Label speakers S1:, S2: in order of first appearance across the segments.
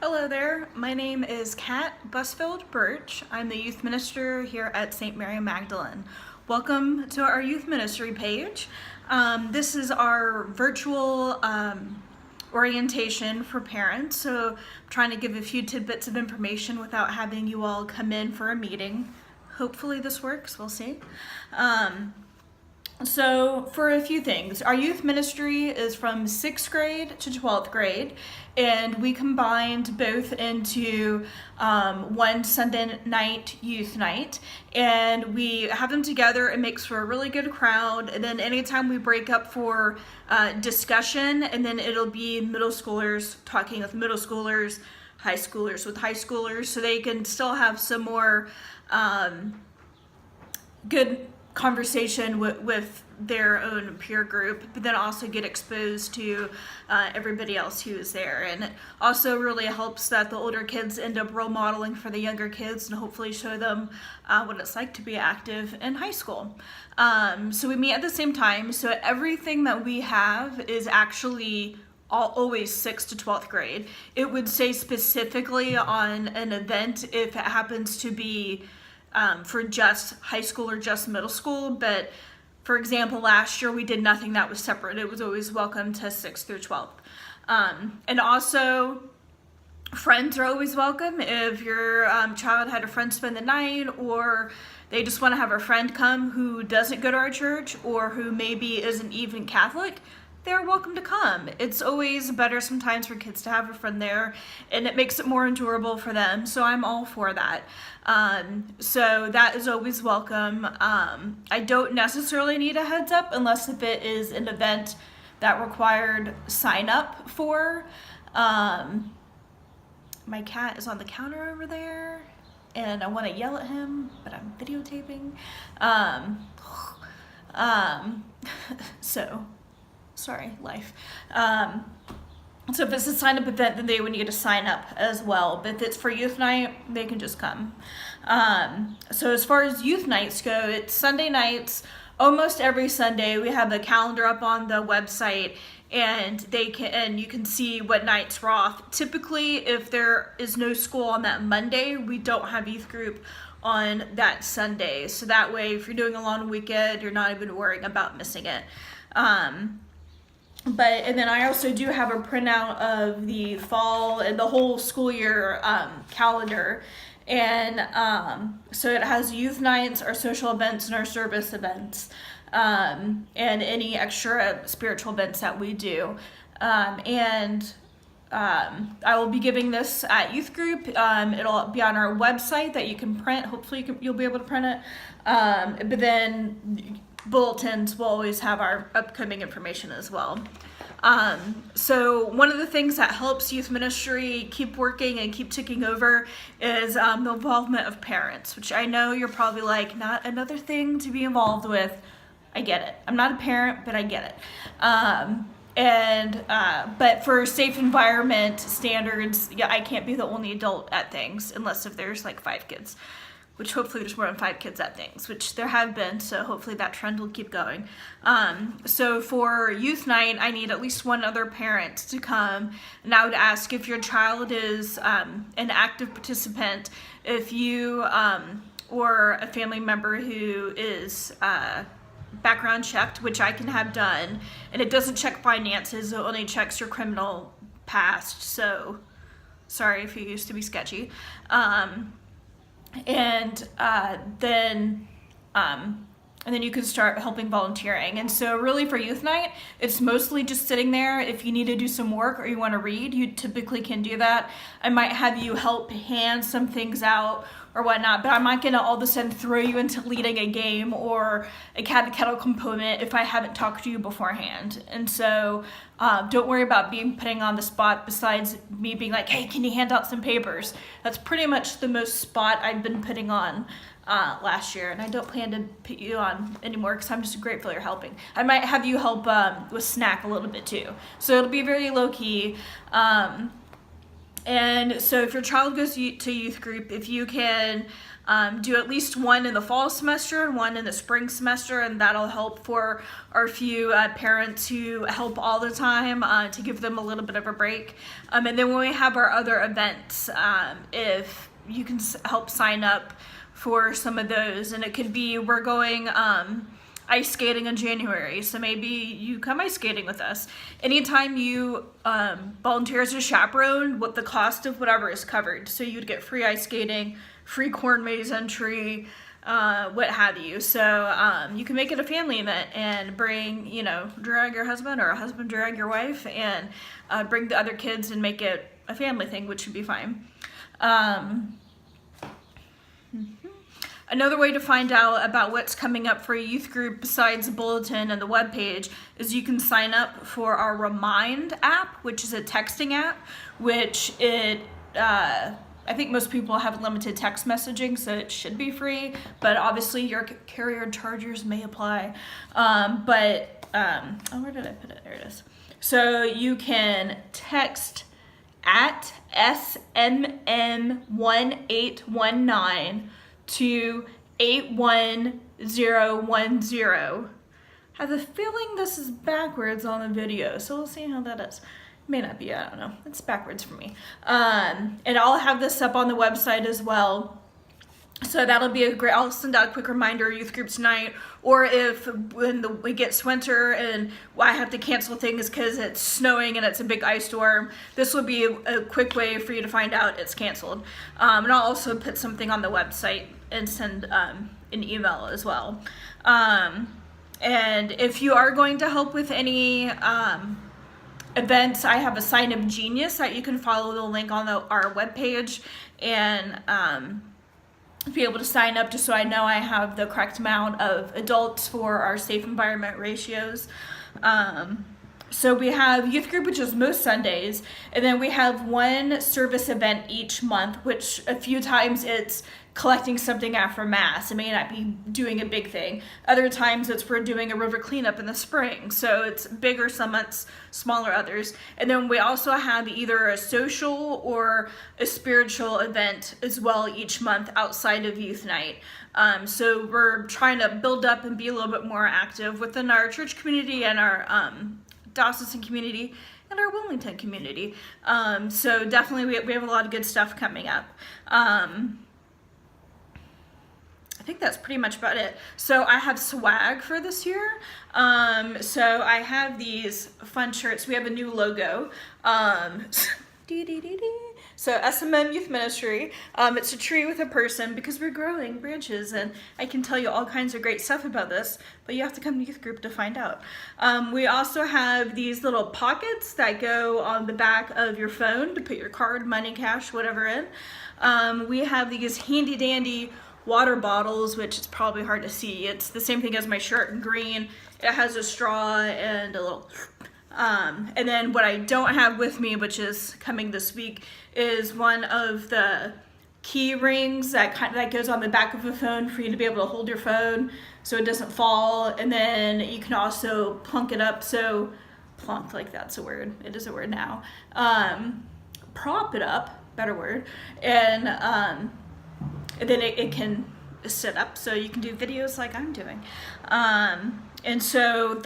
S1: Hello there, my name is Kat Busfield Birch. I'm the youth minister here at St. Mary Magdalene. Welcome to our youth ministry page. This is our virtual orientation for parents, so I'm trying to give a few tidbits of information without having you all come in for a meeting. Hopefully this works, we'll see. So for a few things, our youth ministry is from 6th grade to 12th grade, and we combined both into one Sunday night youth night, and we have them together. It makes for a really good crowd, and then anytime we break up for discussion, and then it'll be middle schoolers talking with middle schoolers, high schoolers with high schoolers, so they can still have some more good conversation with their own peer group, but then also get exposed to everybody else who is there. And it also really helps that the older kids end up role modeling for the younger kids and hopefully show them what it's like to be active in high school. So we meet at the same time, so everything that we have is actually always 6th to 12th grade. It would say specifically on an event if it happens to be for just high school or just middle school, but for example, last year we did nothing that was separate. It was always welcome to 6th through 12th. And also, friends are always welcome. If your child had a friend spend the night, or they just want to have a friend come who doesn't go to our church, or who maybe isn't even Catholic, they're welcome to come. It's always better sometimes for kids to have a friend there, and it makes it more endurable for them, so I'm all for that. So that is always welcome. I don't necessarily need a heads up unless if it is an event that required sign up for. My cat is on the counter over there, and I want to yell at him, but I'm videotaping. So sorry, life. So if it's a sign-up event, then they would need to sign up as well. But if it's for youth night, they can just come. So as far as youth nights go, it's Sunday nights. Almost every Sunday, we have a calendar up on the website, and you can see what nights we're off. Typically, if there is no school on that Monday, we don't have youth group on that Sunday. So that way, if you're doing a long weekend, you're not even worrying about missing it. And then I also do have a printout of the fall and the whole school year calendar. And so it has youth nights, our social events, and our service events, and any extra spiritual events that we do. I will be giving this at youth group. It'll be on our website that you can print. Hopefully you'll be able to print it. But then bulletins will always have our upcoming information as well. So one of the things that helps youth ministry keep working and keep ticking over is the involvement of parents, which I know you're probably like, not another thing to be involved with. I get it. I'm not a parent, but I get it. But for safe environment standards, yeah, I can't be the only adult at things unless if there's like 5 kids. Which hopefully there's more than 5 kids at things, which there have been, so hopefully that trend will keep going. So for youth night, I need at least one other parent to come, and I would ask if your child is an active participant, if you or a family member who is background checked, which I can have done, and it doesn't check finances, it only checks your criminal past, so sorry if you used to be sketchy. And then you can start helping volunteering. And so really for youth night, it's mostly just sitting there. If you need to do some work or you want to read, you typically can do that. I might have you help hand some things out or whatnot, but I'm not gonna all of a sudden throw you into leading a game or a cat and kettle component if I haven't talked to you beforehand. And so don't worry about being putting on the spot besides me being like, hey, can you hand out some papers? That's pretty much the most spot I've been putting on last year, and I don't plan to put you on anymore because I'm just grateful you're helping. I might have you help with snack a little bit too. So it'll be very low key. And so if your child goes to youth group, if you can do at least one in the fall semester and one in the spring semester, and that'll help for our few parents who help all the time to give them a little bit of a break. And then when we have our other events, if you can help sign up for some of those, and it could be we're going ice skating in January, so maybe you come ice skating with us. Anytime you volunteer as a chaperone, what the cost of whatever is covered, so you'd get free ice skating, free corn maze entry, what have you. So you can make it a family event and bring, drag your husband, or a husband drag your wife, and bring the other kids and make it a family thing, which should be fine. Another way to find out about what's coming up for a youth group besides the bulletin and the webpage is you can sign up for our Remind app, which is a texting app, which I think most people have limited text messaging, so it should be free, but obviously your carrier charges may apply. Where did I put it? There it is. So you can text at SMM1819 to 81010. I have a feeling this is backwards on the video, so we'll see how that is. May not be, I don't know. It's backwards for me. And I'll have this up on the website as well. So that'll be a great, I'll send out a quick reminder, youth group tonight, or if when it gets winter and I have to cancel things because it's snowing and it's a big ice storm, this will be a quick way for you to find out it's canceled. And I'll also put something on the website and send an email as well. And if you are going to help with any events, I have a Sign Up Genius that you can follow the link on our webpage and be able to sign up, just so I know I have the correct amount of adults for our safe environment ratios. So we have youth group, which is most Sundays, and then we have one service event each month, which a few times it's collecting something after Mass. It may not be doing a big thing. Other times we're doing a river cleanup in the spring. So it's bigger some months, smaller others. And then we also have either a social or a spiritual event as well each month outside of youth night. So we're trying to build up and be a little bit more active within our church community and our diocesan community and our Wilmington community. So definitely we have a lot of good stuff coming up. I think that's pretty much about it. So I have swag for this year. So I have these fun shirts. We have a new logo. So SMM Youth Ministry. It's a tree with a person because we're growing branches, and I can tell you all kinds of great stuff about this, but you have to come to youth group to find out. We also have these little pockets that go on the back of your phone to put your card, money, cash, whatever in. We have these handy dandy water bottles, which is probably hard to see. It's the same thing as my shirt in green. It has a straw and a little and then what I don't have with me, which is coming this week, is one of the key rings that goes on the back of a phone for you to be able to hold your phone so it doesn't fall. And then you can also plunk it up, so plunk, like that's a word, it is a word now. Prop it up, better word, and then it can sit up so you can do videos like I'm doing. And so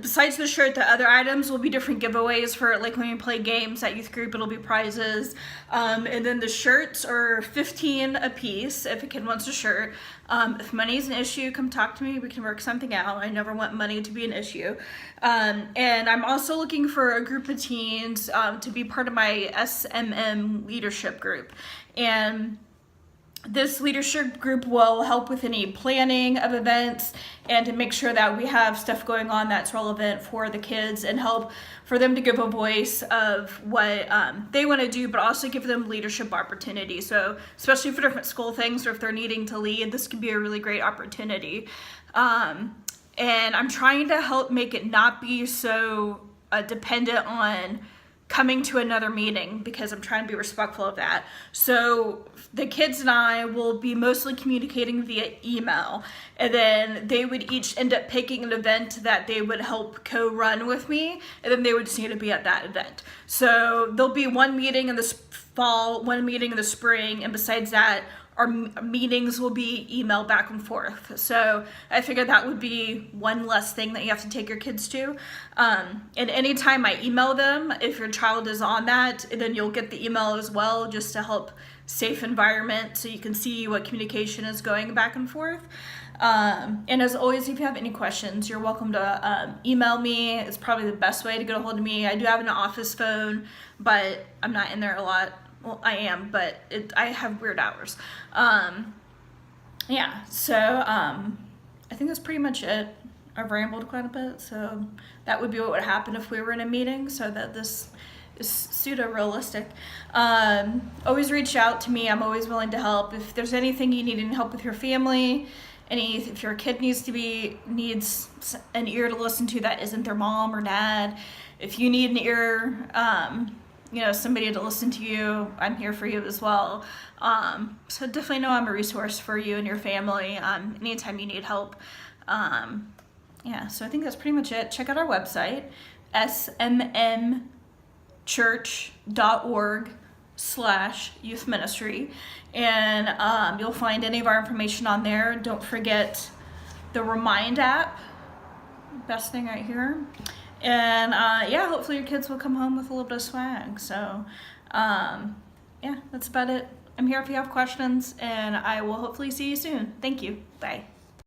S1: besides the shirt, the other items will be different giveaways for, like, when you play games at youth group, it'll be prizes. And then the shirts are $15 a piece if a kid wants a shirt. If money is an issue, come talk to me. We can work something out. I never want money to be an issue. And I'm also looking for a group of teens to be part of my SMM leadership group. And this leadership group will help with any planning of events and to make sure that we have stuff going on that's relevant for the kids and help for them to give a voice of what they want to do, but also give them leadership opportunities. So especially for different school things, or if they're needing to lead, this could be a really great opportunity. And I'm trying to help make it not be so dependent on coming to another meeting because I'm trying to be respectful of that. So the kids and I will be mostly communicating via email, and then they would each end up picking an event that they would help co-run with me, and then they would just need to be at that event. So there'll be one meeting in the fall, one meeting in the spring, and besides that, our meetings will be email back and forth. So I figured that would be one less thing that you have to take your kids to. And anytime I email them, if your child is on that, then you'll get the email as well, just to help safe environment so you can see what communication is going back and forth. And as always, if you have any questions, you're welcome to email me. It's probably the best way to get a hold of me. I do have an office phone, but I'm not in there a lot. Well, I am, but I have weird hours. Yeah, so I think that's pretty much it. I've rambled quite a bit, so that would be what would happen if we were in a meeting, so that this is pseudo-realistic. Always reach out to me. I'm always willing to help. If there's anything you need any help with your family, if your kid needs an ear to listen to that isn't their mom or dad, if you need an ear, somebody to listen to you, I'm here for you as well. So definitely know I'm a resource for you and your family anytime you need help. So I think that's pretty much it. Check out our website, smmchurch.org/youth ministry, and you'll find any of our information on there. Don't forget the Remind app, best thing right here. And hopefully your kids will come home with a little bit of swag. So that's about it. I'm here if you have questions, and I will hopefully see you soon. Thank you. Bye.